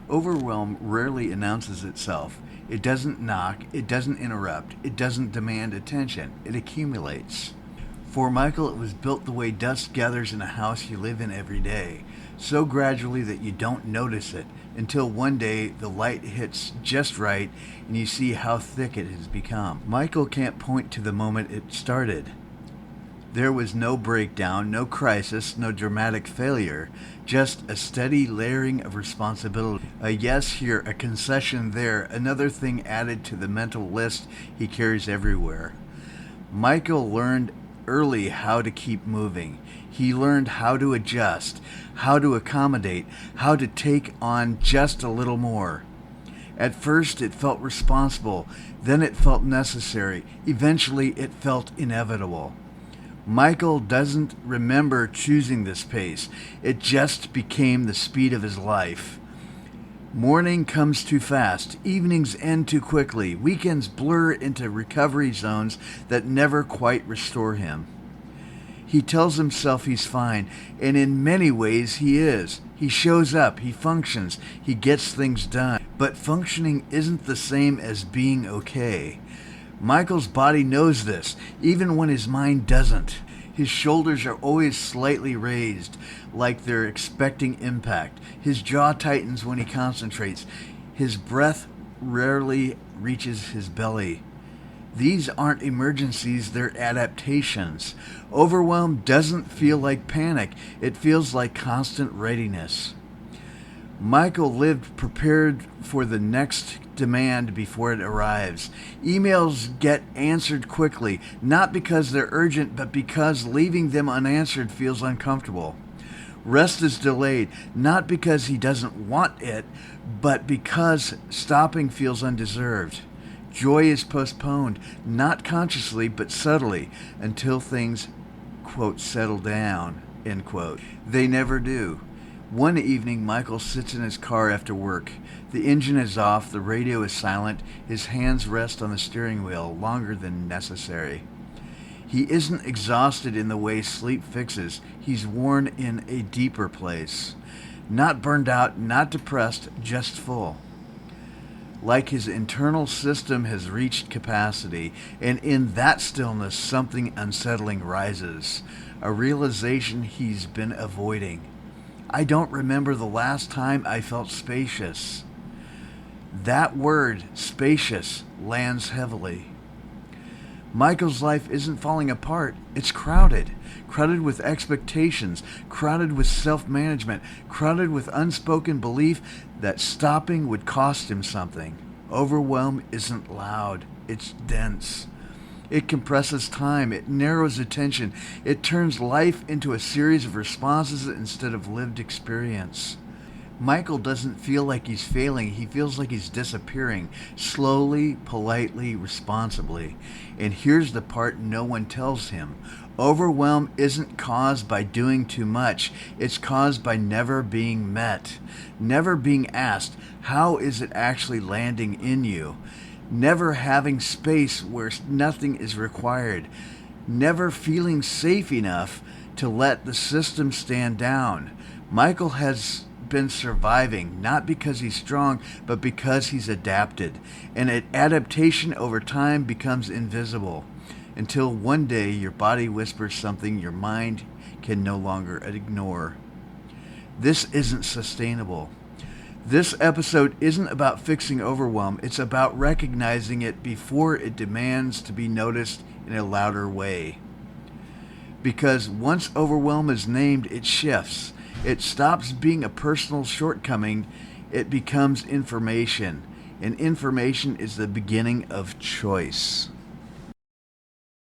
Overwhelm rarely announces itself. It doesn't knock, it doesn't interrupt, it doesn't demand attention. It accumulates. For Michael, it was built the way dust gathers in a house you live in every day, so gradually that you don't notice it, until one day the light hits just right and you see how thick it has become. Michael can't point to the moment it started. There was no breakdown, no crisis, no dramatic failure, just a steady layering of responsibility. A yes here, a concession there, another thing added to the mental list he carries everywhere. Michael learned early how to keep moving. He learned how to adjust, how to accommodate, how to take on just a little more. At first it felt responsible, then it felt necessary, eventually it felt inevitable. Michael doesn't remember choosing this pace. It just became the speed of his life. Morning comes too fast. Evenings end too quickly. Weekends blur into recovery zones that never quite restore him. He tells himself he's fine, and in many ways he is. He shows up, he functions, he gets things done. But functioning isn't the same as being okay. Michael's body knows this, even when his mind doesn't. His shoulders are always slightly raised, like they're expecting impact. His jaw tightens when he concentrates. His breath rarely reaches his belly. These aren't emergencies, they're adaptations. Overwhelm doesn't feel like panic, it feels like constant readiness. Michael lived prepared for the next demand before it arrives. Emails get answered quickly, not because they're urgent, but because leaving them unanswered feels uncomfortable. Rest is delayed, not because he doesn't want it, but because stopping feels undeserved. Joy is postponed, not consciously, but subtly, until things, quote, settle down, end quote. They never do. One evening, Michael sits in his car after work. The engine is off, the radio is silent, his hands rest on the steering wheel longer than necessary. He isn't exhausted in the way sleep fixes. He's worn in a deeper place. Not burned out, not depressed, just full. Like his internal system has reached capacity, and in that stillness something unsettling rises, a realization he's been avoiding. I don't remember the last time I felt spacious. That word, spacious, lands heavily. Michael's life isn't falling apart, it's crowded. Crowded with expectations, crowded with self-management, crowded with unspoken belief that stopping would cost him something. Overwhelm isn't loud, it's dense. It compresses time, it narrows attention, it turns life into a series of responses instead of lived experience. Michael doesn't feel like he's failing, he feels like he's disappearing, slowly, politely, responsibly. And here's the part no one tells him. Overwhelm isn't caused by doing too much, it's caused by never being met, never being asked, how is it actually landing in you? Never having space where nothing is required, never feeling safe enough to let the system stand down. Michael has been surviving, not because he's strong, but because he's adapted. And adaptation over time becomes invisible, until one day your body whispers something your mind can no longer ignore. This isn't sustainable. This episode isn't about fixing overwhelm, it's about recognizing it before it demands to be noticed in a louder way. Because once overwhelm is named, it shifts. It stops being a personal shortcoming, it becomes information. And information is the beginning of choice.